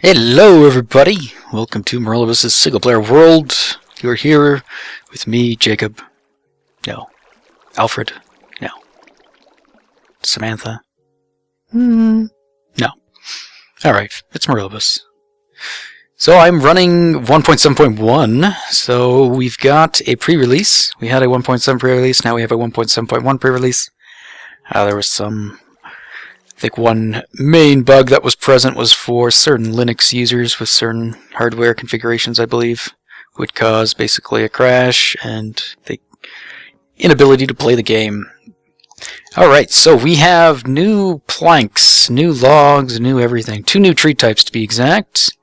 Hello everybody! Welcome to Morilibus' single player world. You're here with me, Jacob. No. Alfred. No. Samantha. No. Alright, it's Morilibus. So I'm running 1.7.1, so we've got a pre-release. We had a 1.7 pre-release, now we have a 1.7.1 pre-release. There was some... I think one main bug that was present was for certain Linux users with certain hardware configurations, I believe, would cause basically a crash and the inability to play the game. Alright, so we have new planks, new logs, new everything. 2 new tree types to be exact.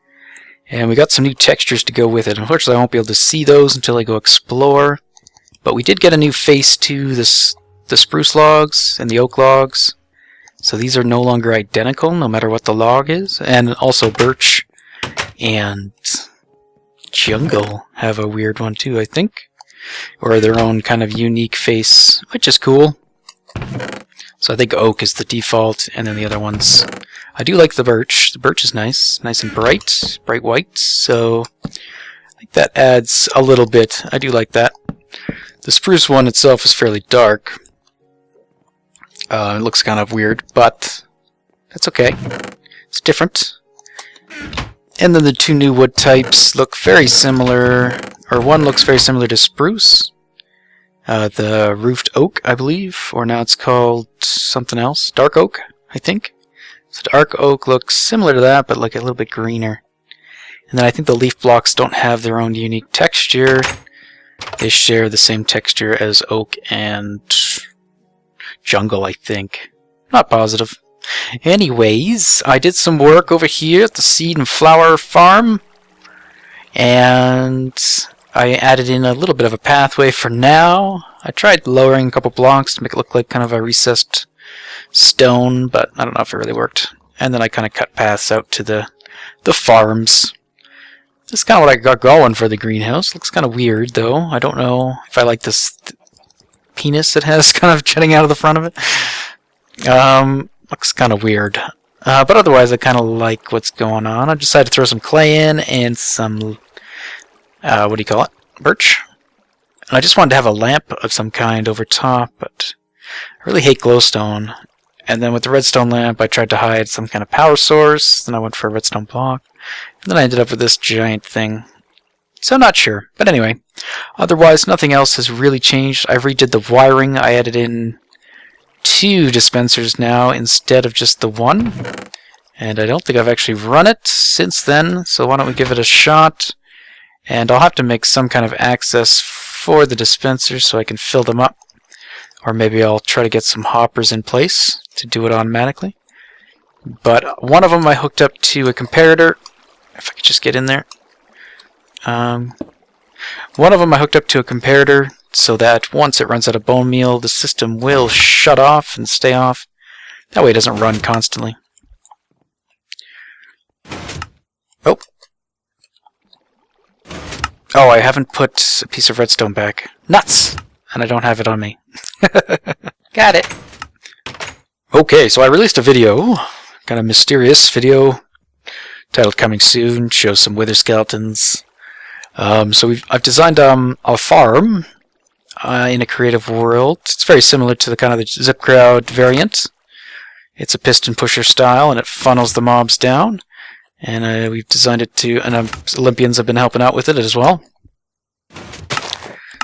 And we got some new textures to go with it. Unfortunately, I won't be able to see those until I go explore. But we did get a new face to the spruce logs and the oak logs. So these are no longer identical, no matter what the log is. And also birch and jungle have a weird one too, I think. Or their own kind of unique face, which is cool. So I think oak is the default, and then the other ones... I do like the birch. The birch is nice and bright white, so I think that adds a little bit. I do like that. The spruce one itself is fairly dark. It looks kind of weird, but that's okay. It's different. And then the 2 new wood types look very similar, or one looks very similar to spruce. The roofed oak, I believe, or now it's called something else. Dark oak, I think. So dark oak looks similar to that, but like a little bit greener. And then I think the leaf blocks don't have their own unique texture. They share the same texture as oak and... jungle, I think. Not positive. Anyways, I did some work over here at the seed and flower farm, and I added in a little bit of a pathway for now. I tried lowering a couple blocks to make it look like kind of a recessed stone, but I don't know if it really worked. And then I kind of cut paths out to the farms. That's kind of what I got going for the greenhouse. Looks kind of weird, though. I don't know if I like this... penis it has kind of jutting out of the front of it. Looks kind of weird. But otherwise I kind of like what's going on. I decided to throw some clay in and some, what do you call it? Birch. And I just wanted to have a lamp of some kind over top, but I really hate glowstone. And then with the redstone lamp I tried to hide some kind of power source, then I went for a redstone block, and then I ended up with this giant thing. So not sure, but anyway, otherwise nothing else has really changed. I redid the wiring. I added in 2 dispensers now instead of just the 1, and I don't think I've actually run it since then, so why don't we give it a shot. And I'll have to make some kind of access for the dispensers so I can fill them up, or maybe I'll try to get some hoppers in place to do it automatically. But one of them I hooked up to a comparator, if I could just get in there. One of them I hooked up to a comparator so that once it runs out of bone meal, the system will shut off and stay off. That way it doesn't run constantly. Oh. Oh, I haven't put a piece of redstone back. Nuts! And I don't have it on me. Got it! Okay, so I released a video. Kind of mysterious video. Titled Coming Soon. Shows some wither skeletons. So I've designed a farm in a creative world. It's very similar to the kind of the zip crowd variant. It's a piston pusher style, and it funnels the mobs down. And we've designed it to, and Olympians have been helping out with it as well.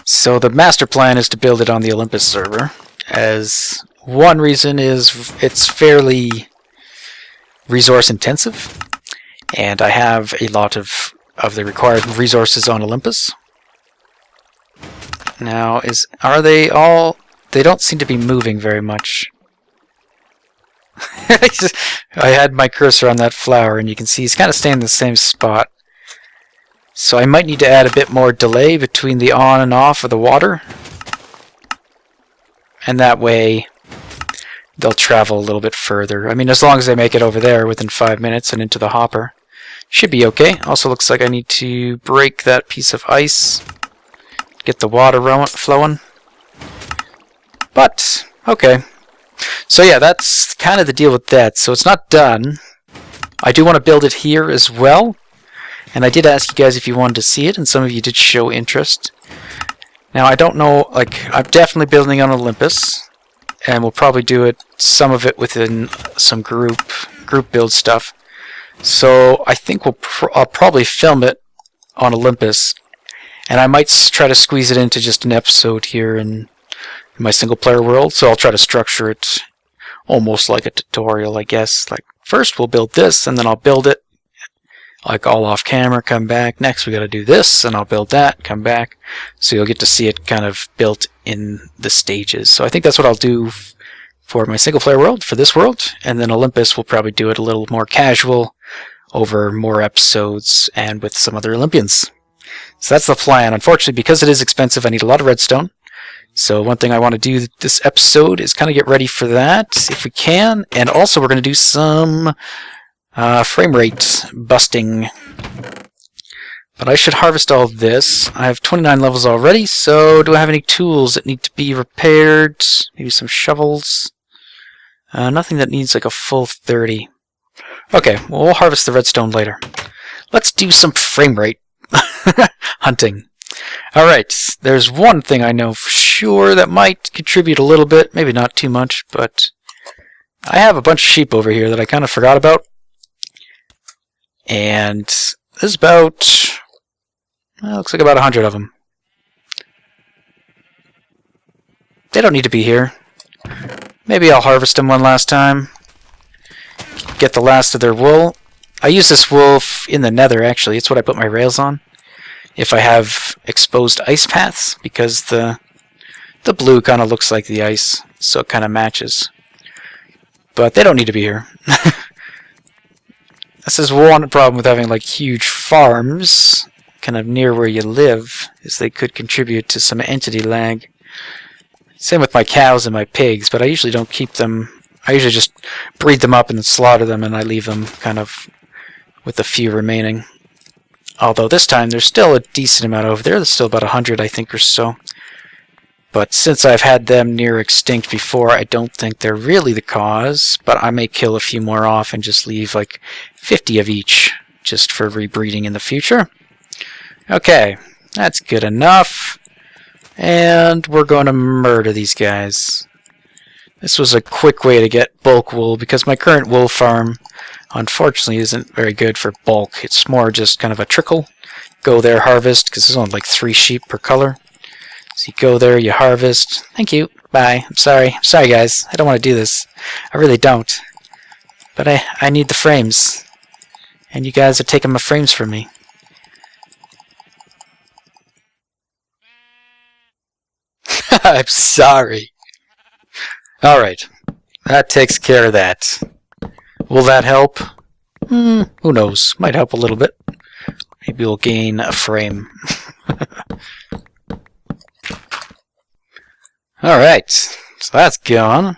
So the master plan is to build it on the Olympus server. As one reason is it's fairly resource intensive, and I have a lot of the required resources on Olympus. Now, are they all... They don't seem to be moving very much. I had my cursor on that flower, and you can see he's kind of staying in the same spot. So I might need to add a bit more delay between the on and off of the water. And that way, they'll travel a little bit further. I mean, as long as they make it over there within 5 minutes and into the hopper. Should be okay. Also looks like I need to break that piece of ice. Get the water flowing. But, okay. So yeah, that's kind of the deal with that. So it's not done. I do want to build it here as well. And I did ask you guys if you wanted to see it, and some of you did show interest. Now, I don't know, like, I'm definitely building on Olympus, and we'll probably do it, some of it within some group build stuff. So I think I'll probably film it on Olympus, and I might try to squeeze it into just an episode here in my single-player world. So I'll try to structure it almost like a tutorial, I guess. Like, first we'll build this, and then I'll build it like all off camera, come back. Next we gotta do this, and I'll build that, come back. So you'll get to see it kind of built in the stages. So I think that's what I'll do for my single player world, for this world. And then Olympus will probably do it a little more casual over more episodes and with some other Olympians. So that's the plan. Unfortunately, because it is expensive, I need a lot of redstone. So one thing I want to do this episode is kind of get ready for that, if we can. And also we're going to do some frame rate busting. But I should harvest all this. I have 29 levels already, so do I have any tools that need to be repaired? Maybe some shovels? Nothing that needs like a full 30. Okay, well, we'll harvest the redstone later. Let's do some frame rate hunting. Alright, there's one thing I know for sure that might contribute a little bit, maybe not too much, but I have a bunch of sheep over here that I kind of forgot about. And there's about, well, looks like about 100 of them. They don't need to be here. Maybe I'll harvest them one last time. Get the last of their wool. I use this wool in the nether, actually. It's what I put my rails on. If I have exposed ice paths, because the blue kind of looks like the ice, so it kind of matches. But they don't need to be here. This is one problem with having like huge farms kind of near where you live, is they could contribute to some entity lag. Same with my cows and my pigs, but I usually don't keep them. I usually just breed them up and then slaughter them, and I leave them kind of with a few remaining. Although this time there's still a decent amount over there. There's still about 100, I think, or so. But since I've had them near extinct before, I don't think they're really the cause. But I may kill a few more off and just leave like 50 of each, just for rebreeding in the future. Okay, that's good enough. And we're going to murder these guys. This was a quick way to get bulk wool, because my current wool farm, unfortunately, isn't very good for bulk. It's more just kind of a trickle. Go there, harvest, because there's only like 3 sheep per color. So you go there, you harvest. Thank you. Bye. I'm sorry. I'm sorry, guys. I don't want to do this. I really don't. But I need the frames. And you guys are taking my frames from me. I'm sorry. Alright. That takes care of that. Will that help? Who knows? Might help a little bit. Maybe we'll gain a frame. Alright. So that's gone.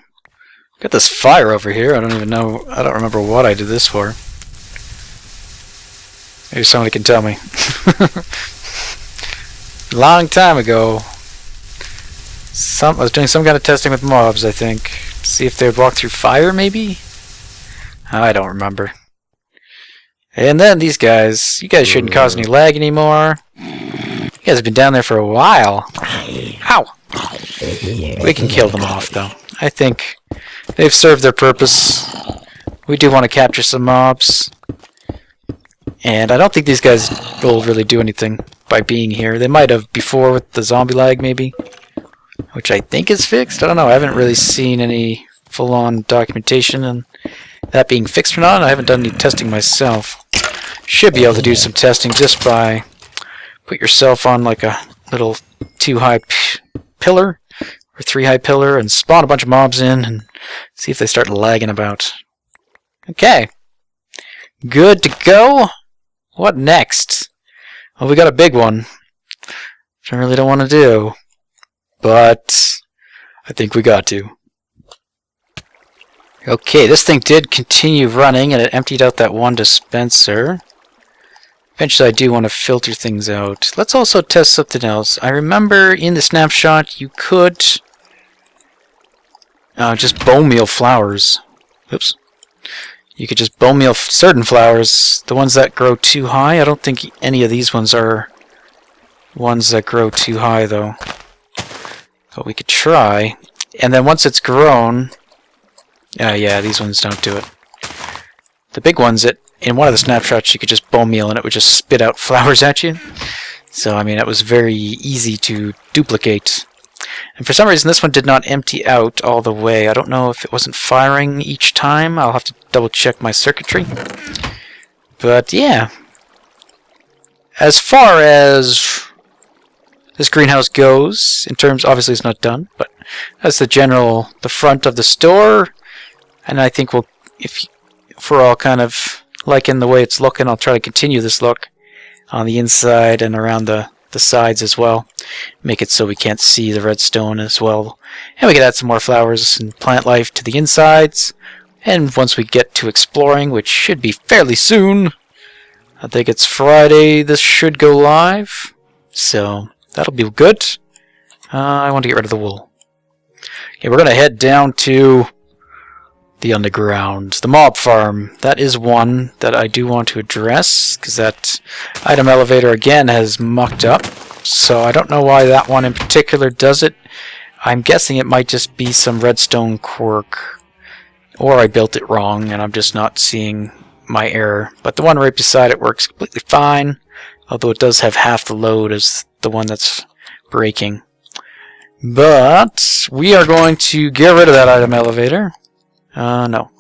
Got this fire over here. I don't even know. I don't remember what I did this for. Maybe somebody can tell me. Long time ago, I was doing some kind of testing with mobs, I think. See if they would walk through fire, maybe? I don't remember. And then these guys. You guys shouldn't cause any lag anymore. You guys have been down there for a while. Ow! We can kill them off, though. I think they've served their purpose. We do want to capture some mobs. And I don't think these guys will really do anything by being here. They might have before with the zombie lag, maybe. Which I think is fixed. I don't know. I haven't really seen any full-on documentation on that being fixed or not. I haven't done any testing myself. Should be able to do some testing just by put yourself on like a little 2-high pillar or 3-high pillar and spawn a bunch of mobs in and see if they start lagging about. Okay. Good to go. What next? Well, we got a big one, which I really don't want to do. But I think we got to. Okay, this thing did continue running, and it emptied out that one dispenser. Eventually, I do want to filter things out. Let's also test something else. I remember in the snapshot, you could just bone meal flowers. Oops. You could just bone meal certain flowers. The ones that grow too high, I don't think any of these ones are ones that grow too high, though. But we could try. And then once it's grown... yeah, these ones don't do it. The big ones, in one of the snapshots, you could just bone meal and it would just spit out flowers at you. So, I mean, that was very easy to duplicate. And for some reason, this one did not empty out all the way. I don't know if it wasn't firing each time. I'll have to double check my circuitry. But, yeah. As far as this greenhouse goes, in terms, obviously it's not done, but that's the front of the store. And I think if we're all kind of liking the way it's looking, I'll try to continue this look on the inside and around the sides as well. Make it so we can't see the redstone as well. And we can add some more flowers and plant life to the insides. And once we get to exploring, which should be fairly soon, I think it's Friday, this should go live. So that'll be good. I want to get rid of the wool. Okay, we're going to head down to the underground. The mob farm. That is one that I do want to address, because that item elevator again has mucked up. So I don't know why that one in particular does it. I'm guessing it might just be some redstone quirk. Or I built it wrong and I'm just not seeing my error. But the one right beside it works completely fine. Although it does have half the load as the one that's breaking. But we are going to get rid of that item elevator. No.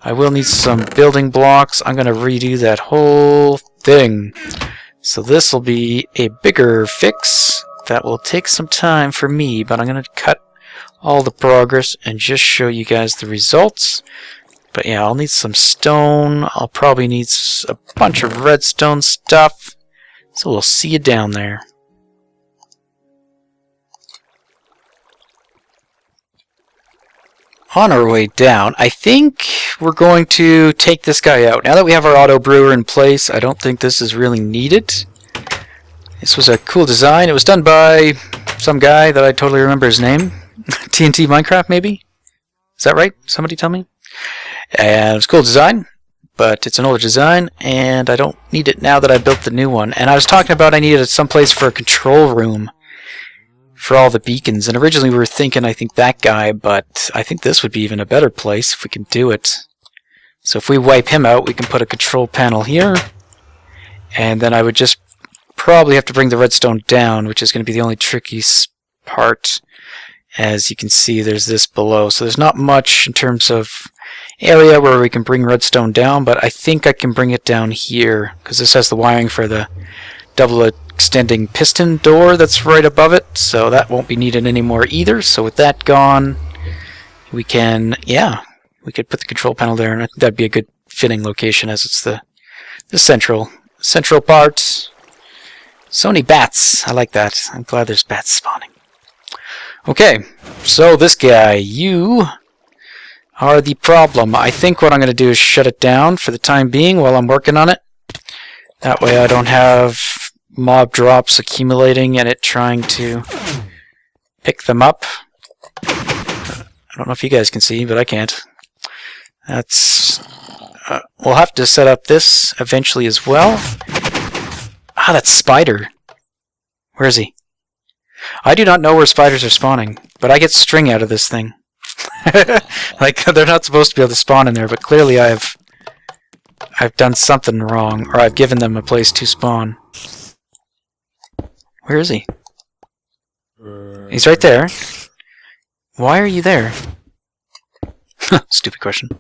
I will need some building blocks. I'm going to redo that whole thing. So this will be a bigger fix. That will take some time for me, but I'm going to cut all the progress and just show you guys the results. But yeah, I'll need some stone. I'll probably need a bunch of redstone stuff. So we'll see you down there. On our way down, I think we're going to take this guy out. Now that we have our auto brewer in place, I don't think this is really needed. This was a cool design. It was done by some guy that I totally remember his name. TNT Minecraft, maybe? Is that right? Somebody tell me? And it was a cool design, but it's an older design, and I don't need it now that I built the new one. And I was talking about I needed some place for a control room for all the beacons, and originally we were thinking, I think, that guy, but I think this would be even a better place if we can do it. So if we wipe him out, we can put a control panel here, and then I would just probably have to bring the redstone down, which is going to be the only tricky part. As you can see, there's this below, so there's not much in terms of area where we can bring redstone down, but I think I can bring it down here, because this has the wiring for the double extending piston door that's right above it, so that won't be needed anymore either. So with that gone, we can, yeah, we could put the control panel there, and I think that'd be a good fitting location as it's the central part. So many bats. I like that. I'm glad there's bats spawning. Okay, so this guy, you are the problem. I think what I'm going to do is shut it down for the time being while I'm working on it. That way I don't have mob drops accumulating and it trying to pick them up. I don't know if you guys can see, but I can't. That's... we'll have to set up this eventually as well. Ah, that's Spider. Where is he? I do not know where spiders are spawning, but I get string out of this thing. Like, they're not supposed to be able to spawn in there, but clearly I've done something wrong, or I've given them a place to spawn. Where is he? He's right there. Why are you there? Stupid question.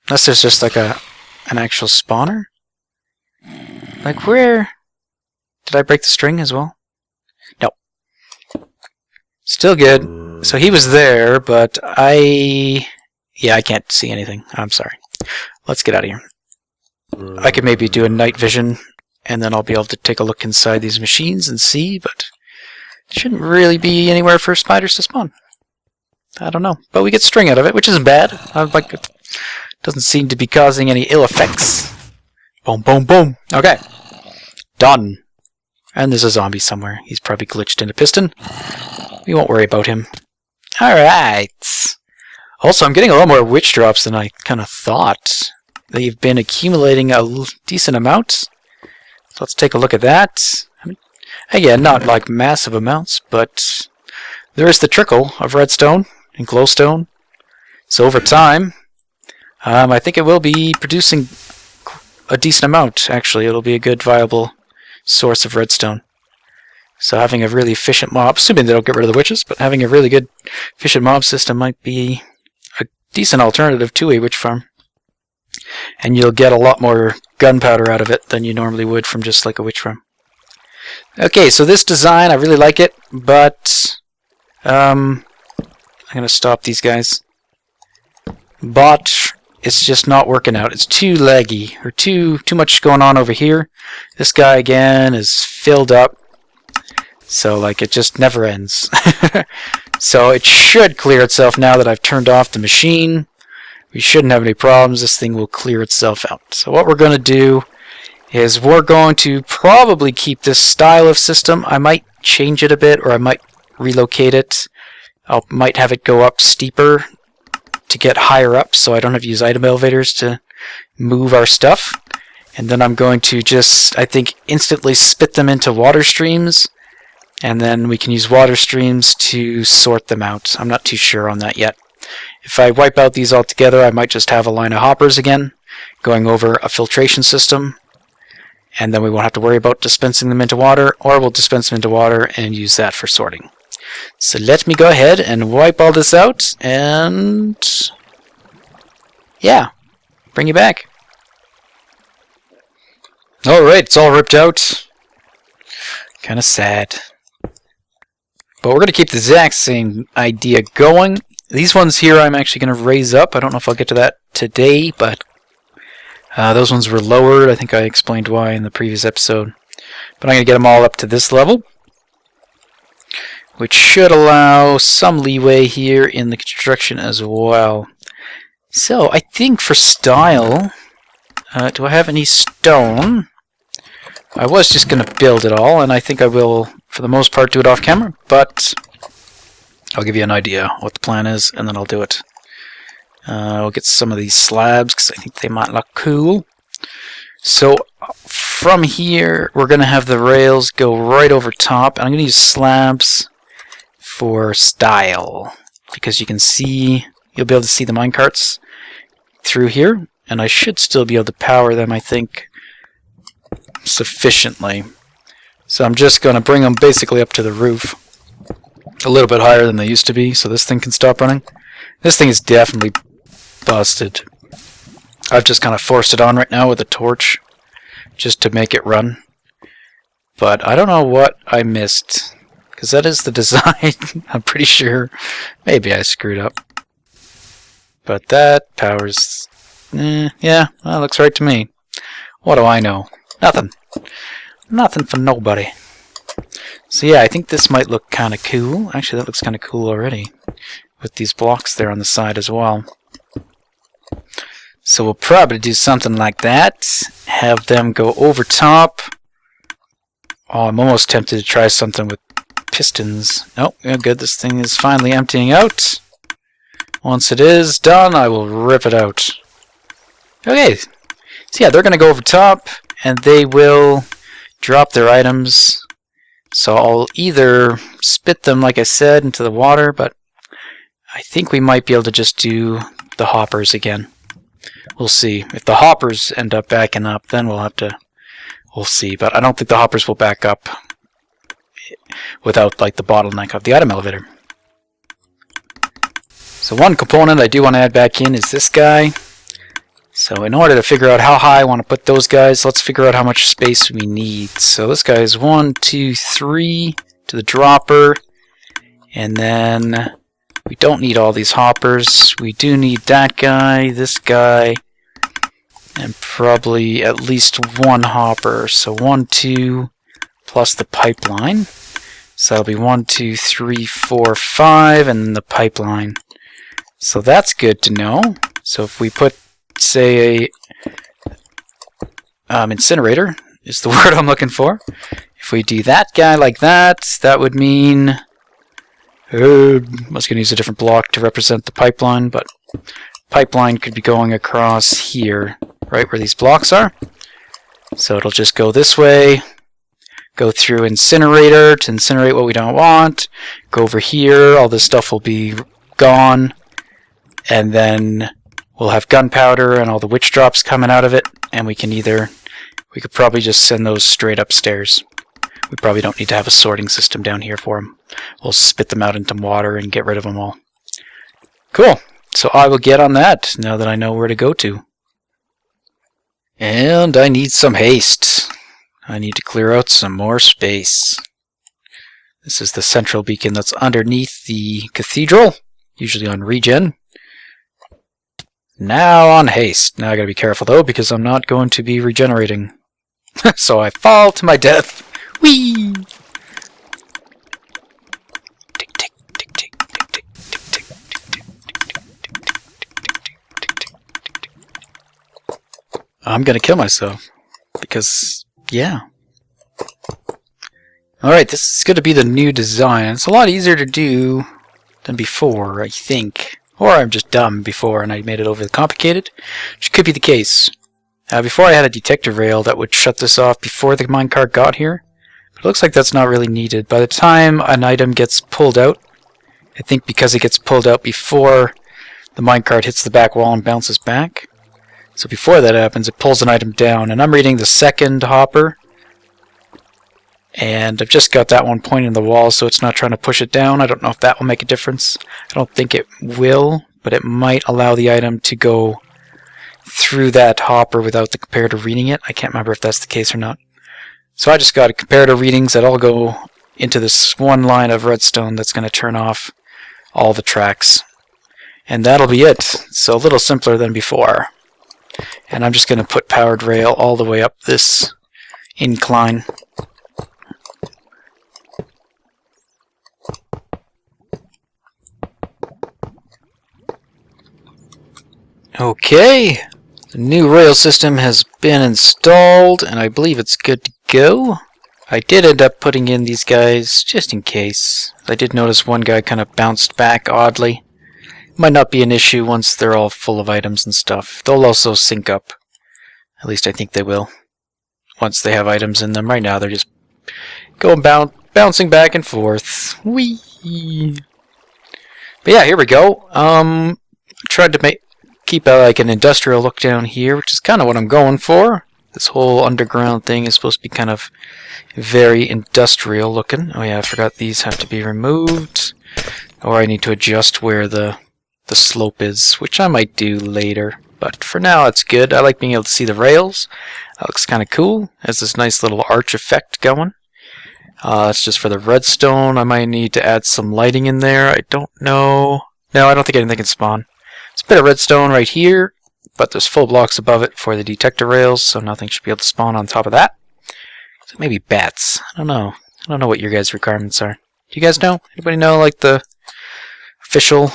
Unless there's just like an actual spawner? Like where? Did I break the string as well? No. Still good. So he was there, but yeah, I can't see anything. I'm sorry. Let's get out of here. I could maybe do a night vision, and then I'll be able to take a look inside these machines and see, but there shouldn't really be anywhere for spiders to spawn. I don't know. But we get string out of it, which isn't bad. It doesn't seem to be causing any ill effects. Boom, boom, boom. Okay. Done. And there's a zombie somewhere. He's probably glitched in a piston. We won't worry about him. Alright. Also, I'm getting a lot more witch drops than I kind of thought. They've been accumulating a decent amount. So let's take a look at that. I mean, again, not like massive amounts, but there is the trickle of redstone and glowstone. So over time, I think it will be producing a decent amount, actually. It'll be a good, viable source of redstone. So having a really efficient mob, assuming they don't get rid of the witches, but having a really good, efficient mob system might be a decent alternative to a witch farm. And you'll get a lot more gunpowder out of it than you normally would from just like a witch farm. Okay, so this design, I really like it, but I'm going to stop these guys. But it's just not working out. It's too laggy, or too much going on over here. This guy, again, is filled up. So, like, it just never ends. So it should clear itself now that I've turned off the machine. We shouldn't have any problems. This thing will clear itself out. So what we're going to do is we're going to probably keep this style of system. I might change it a bit, or I might relocate it. I might have it go up steeper to get higher up, so I don't have to use item elevators to move our stuff. And then I'm going to just, I think, instantly spit them into water streams. And then we can use water streams to sort them out. I'm not too sure on that yet. If I wipe out these altogether, I might just have a line of hoppers again, going over a filtration system. And then we won't have to worry about dispensing them into water, or we'll dispense them into water and use that for sorting. So let me go ahead and wipe all this out, and yeah, bring you back. Alright, it's all ripped out. Kind of sad. But we're going to keep the exact same idea going. These ones here I'm actually going to raise up. I don't know if I'll get to that today, but those ones were lowered. I think I explained why in the previous episode. But I'm going to get them all up to this level, which should allow some leeway here in the construction as well. So I think for style, do I have any stone? I was just going to build it all, and I think I will, for the most part, do it off camera, but I'll give you an idea what the plan is, and then I'll do it. We'll get some of these slabs, because I think they might look cool. So from here, we're going to have the rails go right over top, and I'm going to use slabs for style, because you can see, you'll be able to see the minecarts through here, and I should still be able to power them, I think, sufficiently. So I'm just going to bring them basically up to the roof, a little bit higher than they used to be, so this thing can stop running. This thing is definitely busted. I've just kind of forced it on right now with a torch just to make it run. But I don't know what I missed, because that is the design. I'm pretty sure. Maybe I screwed up. But that powers... yeah, that looks right to me. What do I know? Nothing. Nothing for nobody. So yeah, I think this might look kind of cool. Actually, that looks kind of cool already, with these blocks there on the side as well. So we'll probably do something like that. Have them go over top. Oh, I'm almost tempted to try something with pistons. Nope, yeah, good. This thing is finally emptying out. Once it is done, I will rip it out. Okay, so yeah, they're going to go over top, and they will drop their items. So I'll either spit them, like I said, into the water, but I think we might be able to just do the hoppers again. We'll see. If the hoppers end up backing up, then we'll see. But I don't think the hoppers will back up without like the bottleneck of the item elevator. So one component I do want to add back in is this guy. So in order to figure out how high I want to put those guys, let's figure out how much space we need. So this guy is 1, 2, 3 to the dropper. And then we don't need all these hoppers. We do need that guy, this guy, and probably at least one hopper. So 1, 2 plus the pipeline. So that'll be 1, 2, 3, 4, 5, and then the pipeline. So that's good to know. So if we put, say, a incinerator is the word I'm looking for. If we do that guy like that, that would mean I was going to use a different block to represent the pipeline, but pipeline could be going across here, right where these blocks are. So it'll just go this way, go through incinerator to incinerate what we don't want, go over here, all this stuff will be gone, and then we'll have gunpowder and all the witch drops coming out of it, and we could probably just send those straight upstairs. We probably don't need to have a sorting system down here for them. We'll spit them out into water and get rid of them all. Cool. So I will get on that now that I know where to go to. And I need some haste. I need to clear out some more space. This is the central beacon that's underneath the cathedral, usually on regen. Now on haste. Now I gotta be careful though, because I'm not going to be regenerating. So I fall to my death. Whee! Tick, tick, tick, tick, tick, tick, tick, tick, tick, tick. I'm gonna kill myself. Because, yeah. Alright, this is gonna be the new design. It's a lot easier to do than before, I think. Or I'm just dumb before and I made it overly complicated, which could be the case. Before I had a detector rail that would shut this off before the minecart got here. But it looks like that's not really needed. By the time an item gets pulled out, I think because it gets pulled out before the minecart hits the back wall and bounces back. So before that happens, it pulls an item down. And I'm reading the second hopper. And I've just got that one pointing the wall, so it's not trying to push it down. I don't know if that will make a difference. I don't think it will, but it might allow the item to go through that hopper without the comparator reading it. I can't remember if that's the case or not. So I just got a comparator readings that all go into this one line of redstone that's going to turn off all the tracks. And that'll be it. So a little simpler than before. And I'm just going to put powered rail all the way up this incline. Okay, the new rail system has been installed, and I believe it's good to go. I did end up putting in these guys just in case. I did notice one guy kind of bounced back oddly. Might not be an issue once they're all full of items and stuff. They'll also sync up. At least I think they will. Once they have items in them. Right now they're just going bouncing back and forth. Whee! But yeah, here we go. I tried to keep like an industrial look down here, which is kind of what I'm going for. This whole underground thing is supposed to be kind of very industrial looking. Oh yeah, I forgot these have to be removed. Or I need to adjust where the slope is, which I might do later. But for now, it's good. I like being able to see the rails. That looks kind of cool. Has this nice little arch effect going. It's just for the redstone. I might need to add some lighting in there. I don't know. No, I don't think anything can spawn. It's a bit of redstone right here, but there's full blocks above it for the detector rails, so nothing should be able to spawn on top of that. So maybe bats. I don't know. I don't know what your guys' requirements are. Do you guys know? Anybody know like the official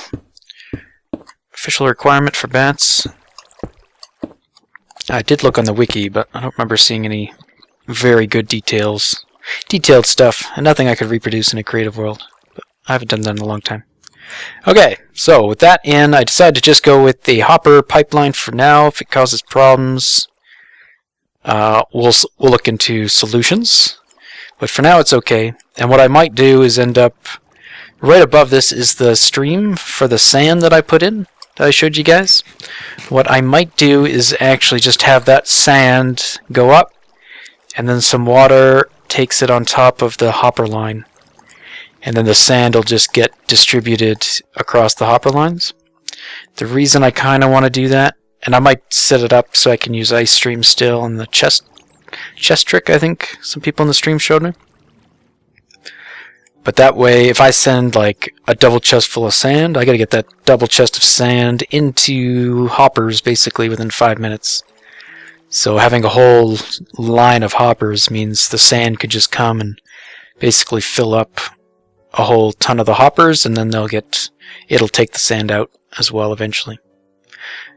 requirement for bats? I did look on the wiki, but I don't remember seeing any very good detailed stuff, and nothing I could reproduce in a creative world. But I haven't done that in a long time. Okay, so with that in, I decided to just go with the hopper pipeline for now. If it causes problems, we'll look into solutions. But for now, it's okay. And what I might do is end up right above this is the stream for the sand that I put in, that I showed you guys. What I might do is actually just have that sand go up, and then some water takes it on top of the hopper line. And then the sand will just get distributed across the hopper lines. The reason I kind of want to do that, and I might set it up so I can use ice stream still and the chest trick, I think some people in the stream showed me. But that way, if I send like a double chest full of sand, I gotta get that double chest of sand into hoppers basically within 5 minutes. So having a whole line of hoppers means the sand could just come and basically fill up a whole ton of the hoppers, and then it'll take the sand out as well eventually.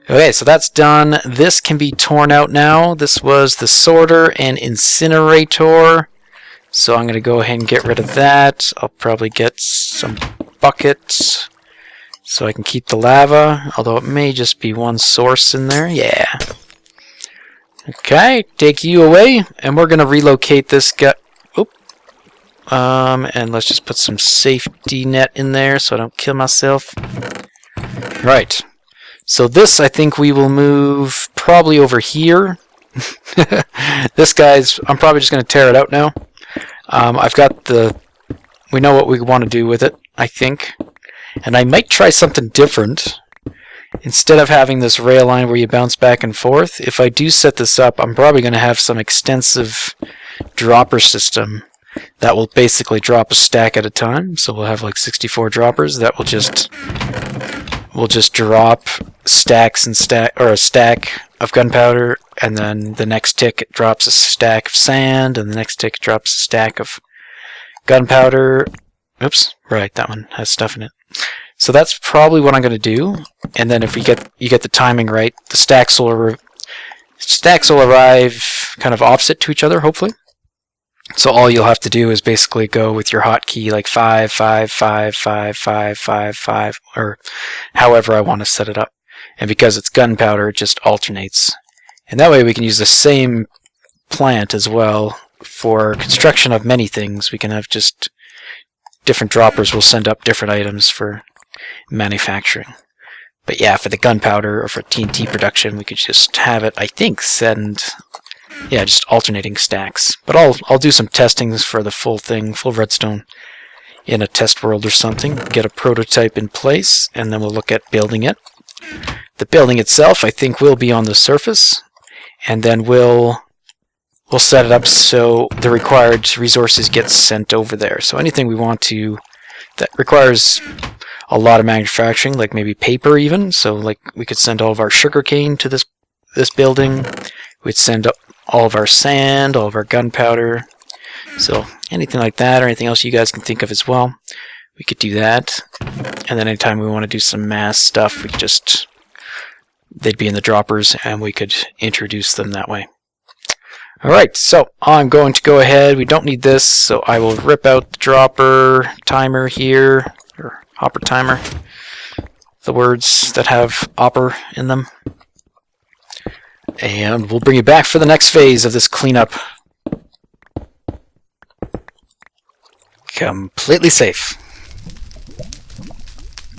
Okay, so that's done. This can be torn out now. This was the sorter and incinerator. So I'm going to go ahead and get rid of that. I'll probably get some bucket so I can keep the lava, although it may just be one source in there. Yeah. Okay, take you away, and we're gonna relocate this guy. Oop. And let's just put some safety net in there so I don't kill myself. Right. So this, I think we will move probably over here. This guy's, I'm probably just gonna tear it out now. I've got we know what we want to do with it, I think. And I might try something different. Instead of having this rail line where you bounce back and forth, if I do set this up, I'm probably going to have some extensive dropper system that will basically drop a stack at a time. So we'll have like 64 droppers that will just drop stacks and a stack of gunpowder, and then the next tick it drops a stack of sand, and the next tick it drops a stack of gunpowder. Oops, right, that one has stuff in it. So that's probably what I'm going to do, and then if you get the timing right, the stacks will arrive kind of opposite to each other, hopefully. So all you'll have to do is basically go with your hotkey like 5, 5, 5, 5, 5, 5, 5, or however I want to set it up. And because it's gunpowder, it just alternates. And that way we can use the same plant as well for construction of many things. We can have just different droppers will send up different items for manufacturing. But yeah, for the gunpowder or for TNT production, we could just have it, I think, send, yeah, just alternating stacks. But I'll do some testings for the full thing, full redstone, in a test world or something, get a prototype in place, and then we'll look at building it. The building itself, I think, will be on the surface, and then we'll set it up so the required resources get sent over there. So anything we want to that requires a lot of manufacturing, like maybe paper even, so like we could send all of our sugarcane to this building, we'd send up all of our sand, all of our gunpowder, so anything like that or anything else you guys can think of as well, we could do that. And then anytime we want to do some mass stuff, we could just, they'd be in the droppers and we could introduce them that way. Alright, so I'm going to go ahead, we don't need this, so I will rip out the dropper timer here, or hopper timer, the words that have opper in them. And we'll bring you back for the next phase of this cleanup. Completely safe.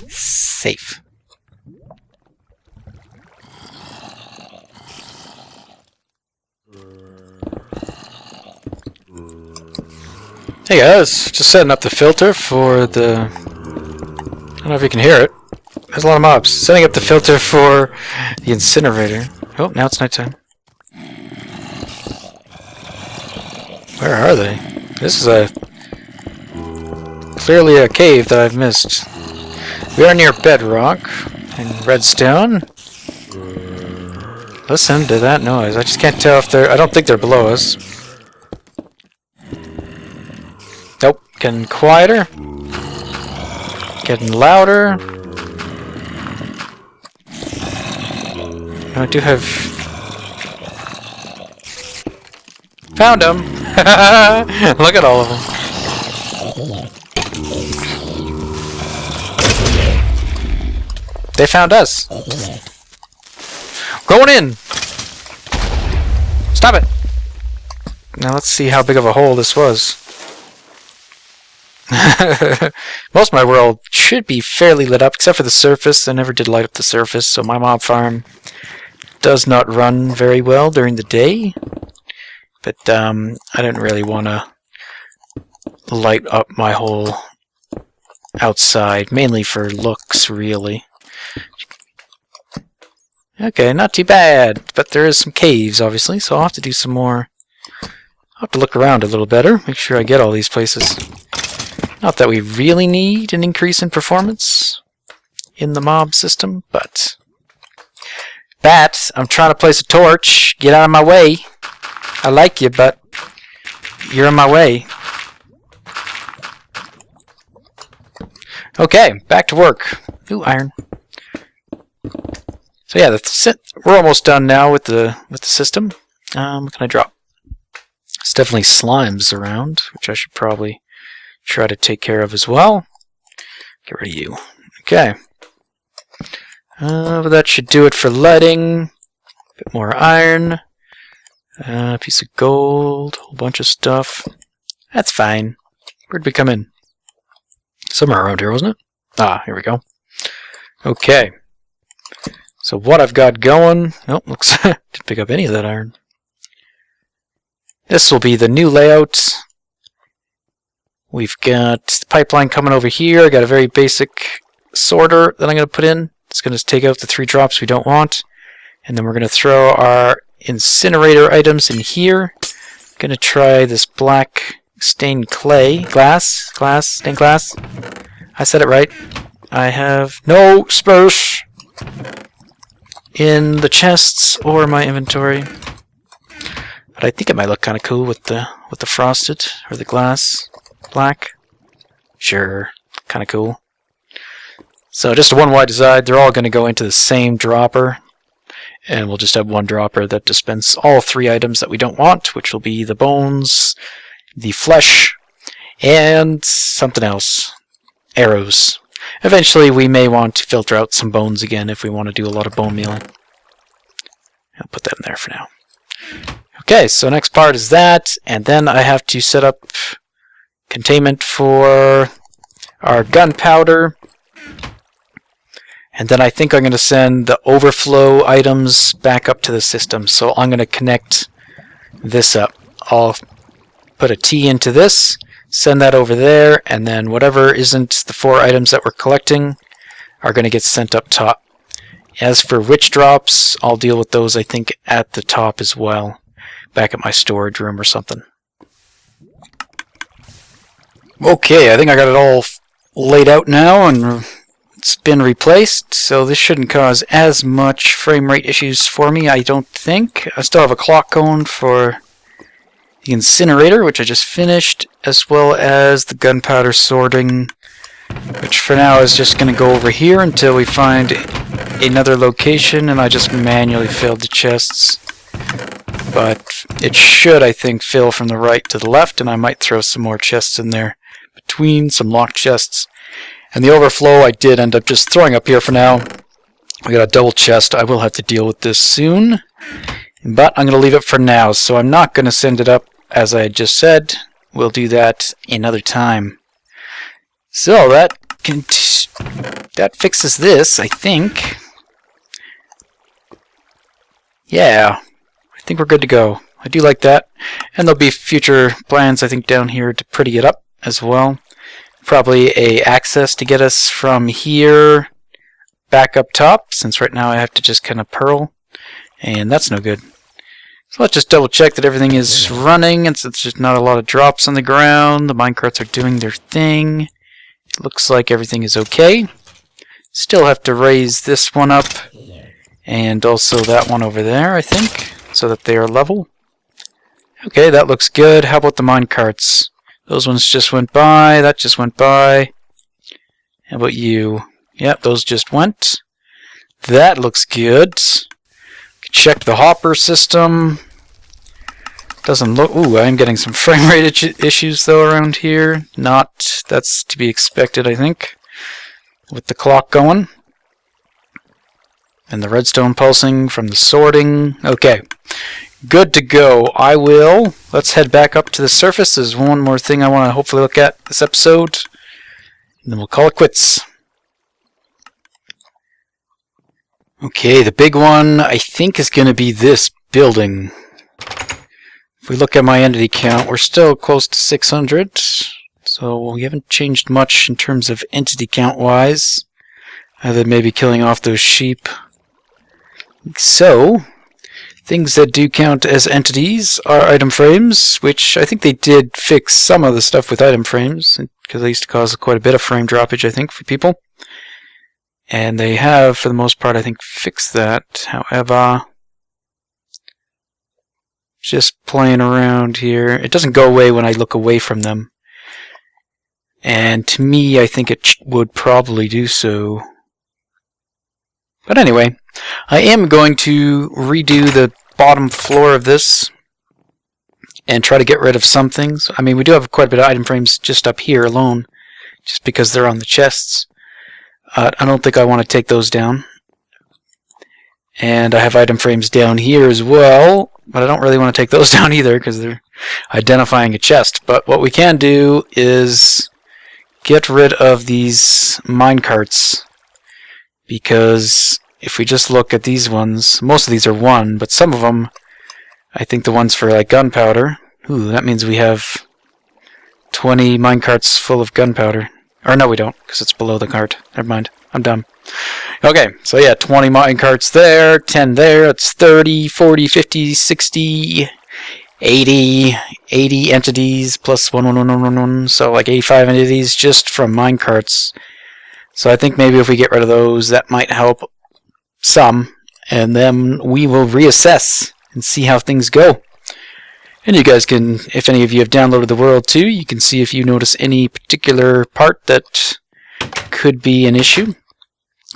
Safe. Hey guys, just setting up the filter for the... I don't know if you can hear it. There's a lot of mobs. Setting up the filter for the incinerator. Oh, now it's nighttime. Where are they? This is clearly a cave that I've missed. We are near bedrock in Redstone. Listen to that noise. I just can't tell if they're... I don't think they're below us. Nope. Getting quieter. Getting louder. I do have... Found them! Look at all of them. They found us. Going in! Stop it! Now let's see how big of a hole this was. Most of my world should be fairly lit up, except for the surface. I never did light up the surface, so my mob farm does not run very well during the day. But I didn't really want to light up my whole outside, mainly for looks, really. Okay, not too bad, but there is some caves, obviously, so I'll have to do some more. I'll have to look around a little better, make sure I get all these places. Not that we really need an increase in performance in the mob system, but... Bat, I'm trying to place a torch. Get out of my way. I like you, but you're in my way. Okay, back to work. Ooh, iron. So yeah, we're almost done now with the system. What can I drop? There's definitely slimes around, which I should probably try to take care of as well. Get rid of you. Okay. But that should do it for lighting. A bit more iron. A piece of gold. A whole bunch of stuff. That's fine. Where'd we come in? Somewhere around here, wasn't it? Ah, here we go. Okay. So what I've got going... Oh, looks... didn't pick up any of that iron. This will be the new layout. We've got the pipeline coming over here. I got a very basic sorter that I'm going to put in. It's going to take out the 3 drops we don't want. And then we're going to throw our incinerator items in here. Going to try this black stained stained glass. I said it right. I have no space in the chests or my inventory. But I think it might look kind of cool with the frosted or the glass black. Sure, kind of cool. So just a one wide side. They're all going to go into the same dropper, and we'll just have one dropper that dispenses all 3 items that we don't want, which will be the bones, the flesh, and something else. Arrows. Eventually, we may want to filter out some bones again if we want to do a lot of bone mealing. I'll put that in there for now. Okay, so next part is that, and then I have to set up containment for our gunpowder. And then I think I'm going to send the overflow items back up to the system. So I'm going to connect this up. I'll put a T into this, send that over there, and then whatever isn't the 4 items that we're collecting are going to get sent up top. As for witch drops, I'll deal with those, I think, at the top as well. Back at my storage room or something. Okay, I think I got it all laid out now and it's been replaced, so this shouldn't cause as much frame rate issues for me, I don't think. I still have a clock going for the incinerator, which I just finished, as well as the gunpowder sorting, which for now is just going to go over here until we find another location, and I just manually filled the chests. But it should, I think, fill from the right to the left, and I might throw some more chests in there between, some locked chests. And the overflow I did end up just throwing up here for now. We got a double chest. I will have to deal with this soon, but I'm going to leave it for now, so I'm not going to send it up as I just said. We'll do that another time. So that fixes this, I think. Yeah. I think we're good to go. I do like that. And there'll be future plans, I think, down here to pretty it up as well. Probably a access to get us from here back up top, since right now I have to just kind of purl, and that's no good. So let's just double check that everything is running, and since there's not a lot of drops on the ground, the minecarts are doing their thing. It looks like everything is okay. Still have to raise this one up, and also that one over there, I think, so that they are level. Okay, that looks good. How about the minecarts? Those ones just went by. That just went by. How about you? Yep, those just went. That looks good. Check the hopper system. Doesn't look... Ooh, I'm getting some frame rate issues, though, around here. Not... That's to be expected, I think, with the clock going. And the redstone pulsing from the sorting. Okay. Good to go. Let's head back up to the surface. There's one more thing I want to hopefully look at this episode, and then we'll call it quits. Okay, the big one I think is going to be this building. If we look at my entity count, we're still close to 600, so we haven't changed much in terms of entity count wise, other than maybe killing off those sheep. So things that do count as entities are item frames, which I think they did fix some of the stuff with item frames, because they used to cause quite a bit of frame droppage, I think, for people. And they have, for the most part, I think, fixed that. However, just playing around here, it doesn't go away when I look away from them. And to me, I think it would probably do so. But anyway, I am going to redo the bottom floor of this and try to get rid of some things. I mean, we do have quite a bit of item frames just up here alone, just because they're on the chests. I don't think I want to take those down. And I have item frames down here as well, but I don't really want to take those down either because they're identifying a chest. But what we can do is get rid of these minecarts, because if we just look at these ones, most of these are 1, but some of them, I think the ones for like gunpowder, ooh, that means we have 20 minecarts full of gunpowder. Or no, we don't, because it's below the cart. Never mind, I'm dumb. Okay, so yeah, 20 minecarts there, 10 there, it's 30, 40, 50, 60, 80 entities plus 1, so like 85 entities just from minecarts. So I think maybe if we get rid of those, that might help some, and then we will reassess and see how things go. And you guys can, if any of you have downloaded the world too, you can see if you notice any particular part that could be an issue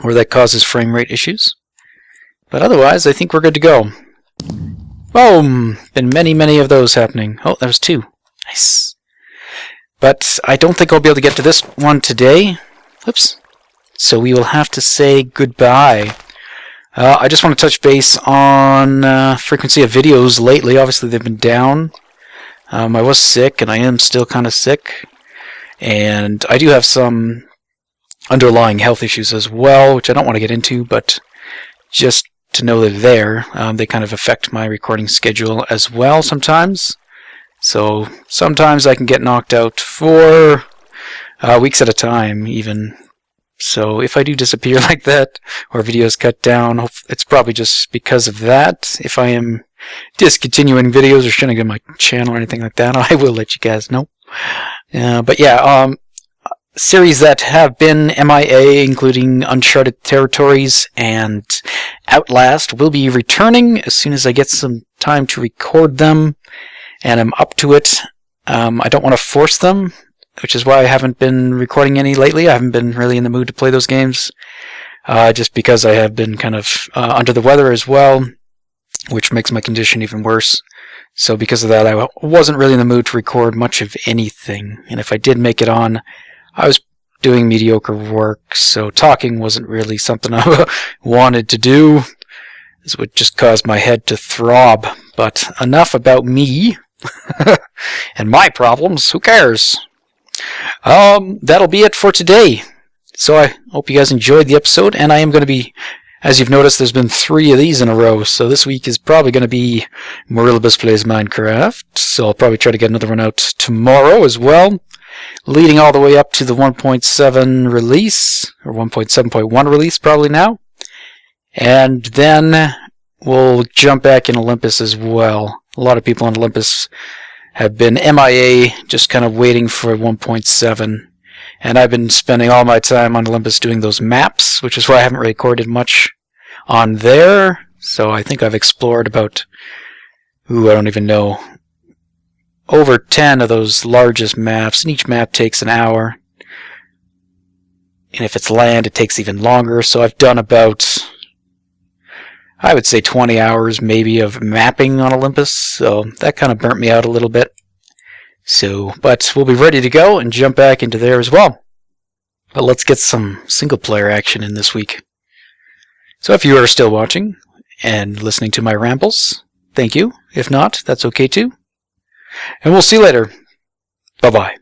or that causes frame rate issues. But otherwise, I think we're good to go. Boom! Been many of those happening. Oh, there was 2. Nice. But I don't think I'll be able to get to this one today. Oops. So we will have to say goodbye. I just want to touch base on frequency of videos lately. Obviously, they've been down. I was sick, and I am still kind of sick. And I do have some underlying health issues as well, which I don't want to get into, but just to know they're there. They kind of affect my recording schedule as well sometimes. So sometimes I can get knocked out for weeks at a time, even. So if I do disappear like that, or videos cut down, it's probably just because of that. If I am discontinuing videos or shutting down my channel or anything like that, I will let you guys know. But yeah, series that have been MIA, including Uncharted Territories and Outlast, will be returning as soon as I get some time to record them, and I'm up to it. I don't want to force them, which is why I haven't been recording any lately. I haven't been really in the mood to play those games, just because I have been kind of under the weather as well, which makes my condition even worse. So because of that, I wasn't really in the mood to record much of anything, and if I did make it on, I was doing mediocre work, so talking wasn't really something I wanted to do. This would just cause my head to throb. But enough about me and my problems. Who cares? That'll be it for today. So I hope you guys enjoyed the episode, and I am going to be, as you've noticed, there's been 3 of these in a row, so this week is probably going to be Morilibus Plays Minecraft, so I'll probably try to get another one out tomorrow as well, leading all the way up to the 1.7 release, or 1.7.1 release probably now. And then we'll jump back in Olympus as well. A lot of people on Olympus have been MIA, just kind of waiting for 1.7. And I've been spending all my time on Olympus doing those maps, which is why I haven't recorded much on there. So I think I've explored about, I don't even know, over 10 of those largest maps, and each map takes an hour. And if it's land, it takes even longer. So I've done about, I would say 20 hours maybe of mapping on Olympus. So that kind of burnt me out a little bit. So, but we'll be ready to go and jump back into there as well. But let's get some single player action in this week. So if you are still watching and listening to my rambles, thank you. If not, that's okay too. And we'll see you later. Bye-bye.